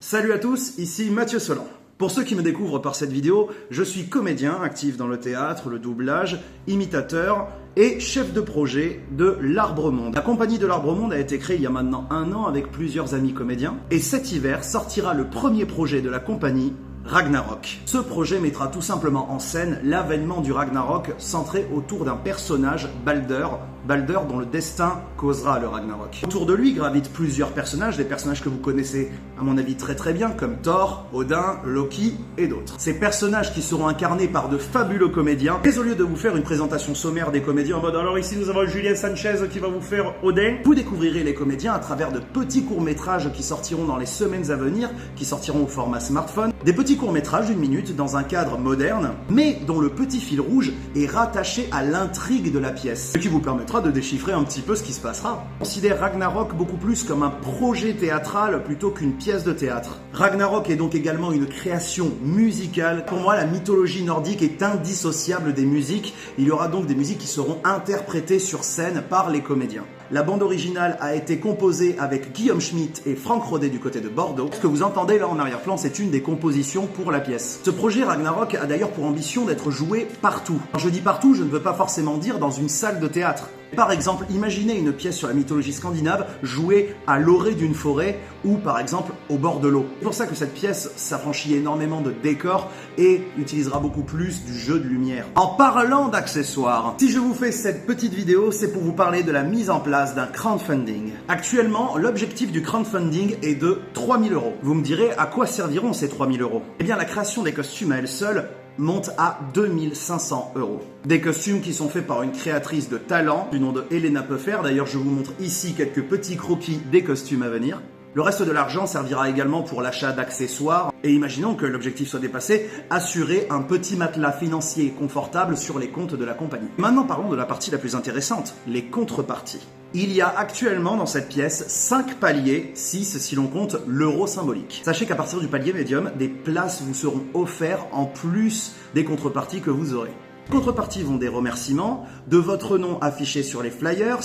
Salut à tous, ici Mathieu Solan. Pour ceux qui me découvrent par cette vidéo, je suis comédien actif dans le théâtre, le doublage, imitateur et chef de projet de L'Arbre Monde. La compagnie de L'Arbre Monde a été créée il y a maintenant 1 an avec plusieurs amis comédiens et cet hiver sortira le premier projet de la compagnie, Ragnarok. Ce projet mettra tout simplement en scène l'avènement du Ragnarok centré autour d'un personnage, Balder dont le destin causera le Ragnarok. Autour de lui gravitent plusieurs personnages, des personnages que vous connaissez à mon avis très bien comme Thor, Odin, Loki et d'autres. Ces personnages qui seront incarnés par de fabuleux comédiens. Et au lieu de vous faire une présentation sommaire des comédiens en mode alors ici nous avons Julien Sanchez qui va vous faire Odin, vous découvrirez les comédiens à travers de petits courts-métrages qui sortiront dans les semaines à venir, qui sortiront au format smartphone. Des petits courts-métrages d'1 minute dans un cadre moderne, mais dont le petit fil rouge est rattaché à l'intrigue de la pièce, ce qui vous permettra de déchiffrer un petit peu ce qui se passera. Je considère Ragnarok beaucoup plus comme un projet théâtral plutôt qu'une pièce de théâtre. Ragnarok est donc également une création musicale. Pour moi, la mythologie nordique est indissociable des musiques. Il y aura donc des musiques qui seront interprétées sur scène par les comédiens. La bande originale a été composée avec Guillaume Schmitt et Franck Rodet du côté de Bordeaux. Ce que vous entendez là en arrière-plan, c'est une des compositions pour la pièce. Ce projet Ragnarok a d'ailleurs pour ambition d'être joué partout. Quand je dis partout, je ne veux pas forcément dire dans une salle de théâtre. Par exemple, imaginez une pièce sur la mythologie scandinave jouée à l'orée d'une forêt ou par exemple au bord de l'eau. C'est pour ça que cette pièce s'affranchit énormément de décors et utilisera beaucoup plus du jeu de lumière. En parlant d'accessoires, si je vous fais cette petite vidéo, c'est pour vous parler de la mise en place d'un crowdfunding. Actuellement, l'objectif du crowdfunding est de 3 000 €. Vous me direz, à quoi serviront ces 3 000 €? Eh bien, la création des costumes à elle seule monte à 2 500 €. Des costumes qui sont faits par une créatrice de talent du nom de Elena Puffer. D'ailleurs, je vous montre ici quelques petits croquis des costumes à venir. Le reste de l'argent servira également pour l'achat d'accessoires. Et imaginons que l'objectif soit dépassé, assurer un petit matelas financier confortable sur les comptes de la compagnie. Maintenant, parlons de la partie la plus intéressante, les contreparties. Il y a actuellement dans cette pièce 5 paliers, 6 si l'on compte l'euro symbolique. Sachez qu'à partir du palier médium, des places vous seront offertes en plus des contreparties que vous aurez. Les contreparties vont des remerciements, de votre nom affiché sur les flyers,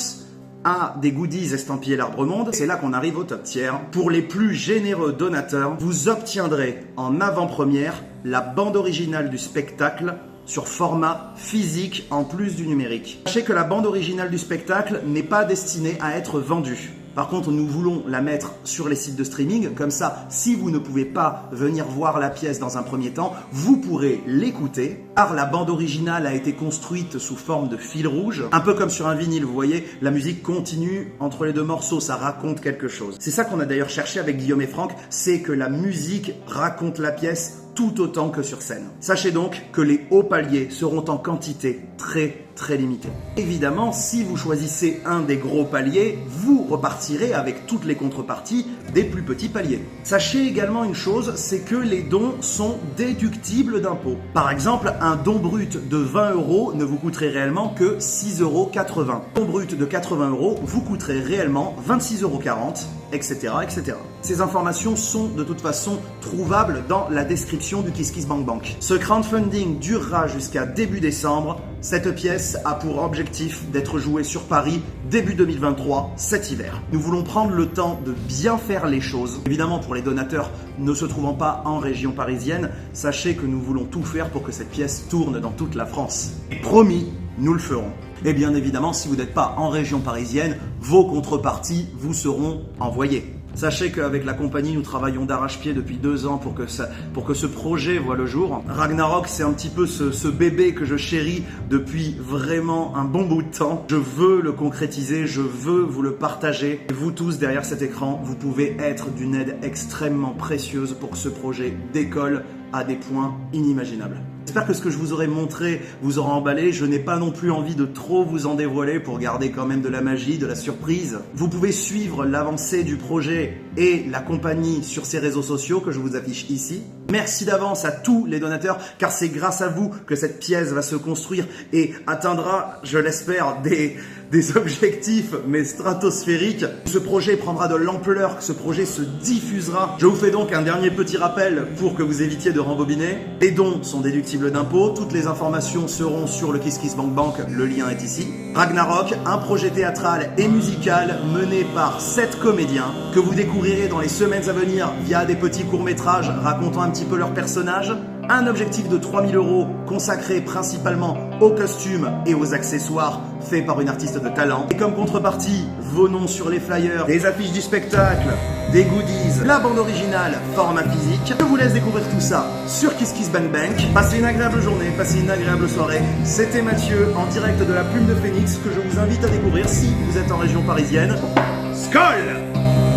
à des goodies estampillés L'Arbre Monde. C'est là qu'on arrive au top tiers. Pour les plus généreux donateurs, vous obtiendrez en avant-première la bande originale du spectacle sur format physique en plus du numérique. Sachez que la bande originale du spectacle n'est pas destinée à être vendue. Par contre, nous voulons la mettre sur les sites de streaming, comme ça, si vous ne pouvez pas venir voir la pièce dans un premier temps, vous pourrez l'écouter, car la bande originale a été construite sous forme de fil rouge, un peu comme sur un vinyle, vous voyez, la musique continue entre les 2 morceaux, ça raconte quelque chose. C'est ça qu'on a d'ailleurs cherché avec Guillaume et Franck, c'est que la musique raconte la pièce tout autant que sur scène. Sachez donc que les hauts paliers seront en quantité très limitée. Évidemment, si vous choisissez un des gros paliers, vous repartirez avec toutes les contreparties des plus petits paliers. Sachez également une chose, c'est que les dons sont déductibles d'impôts. Par exemple, un don brut de 20 € ne vous coûterait réellement que 6,80 €. Un don brut de 80 € vous coûterait réellement 26,40 €, etc. Ces informations sont de toute façon trouvables dans la description du KissKissBankBank. Ce crowdfunding durera jusqu'à début décembre. Cette pièce a pour objectif d'être jouée sur Paris début 2023, cet hiver. Nous voulons prendre le temps de bien faire les choses. Évidemment, pour les donateurs ne se trouvant pas en région parisienne, sachez que nous voulons tout faire pour que cette pièce tourne dans toute la France. Et promis, nous le ferons. Et bien évidemment, si vous n'êtes pas en région parisienne, vos contreparties vous seront envoyées. Sachez qu'avec la compagnie, nous travaillons d'arrache-pied depuis 2 ans pour que ce projet voit le jour. Ragnarok, c'est un petit peu ce bébé que je chéris depuis vraiment un bon bout de temps. Je veux le concrétiser, je veux vous le partager. Et vous tous derrière cet écran, vous pouvez être d'une aide extrêmement précieuse pour que ce projet décolle à des points inimaginables. J'espère que ce que je vous aurai montré vous aura emballé. Je n'ai pas non plus envie de trop vous en dévoiler pour garder quand même de la magie, de la surprise. Vous pouvez suivre l'avancée du projet et la compagnie sur ces réseaux sociaux que je vous affiche ici. Merci d'avance à tous les donateurs car c'est grâce à vous que cette pièce va se construire et atteindra, je l'espère, des des objectifs mais stratosphériques. Ce projet prendra de l'ampleur, que ce projet se diffusera. Je vous fais donc un dernier petit rappel pour que vous évitiez de rembobiner. Les dons sont déductibles d'impôts, toutes les informations seront sur le KissKissBankBank, le lien est ici. Ragnarok, un projet théâtral et musical mené par 7 comédiens que vous découvrirez dans les semaines à venir via des petits courts-métrages racontant un petit peu leurs personnages. Un objectif de 3 000 € consacré principalement aux costumes et aux accessoires faits par une artiste de talent. Et comme contrepartie, vos noms sur les flyers, des affiches du spectacle, des goodies, la bande originale, format physique. Je vous laisse découvrir tout ça sur KissKissBankBank. Passez une agréable journée, passez une agréable soirée. C'était Mathieu en direct de la Plume de Phoenix que je vous invite à découvrir si vous êtes en région parisienne. Skol!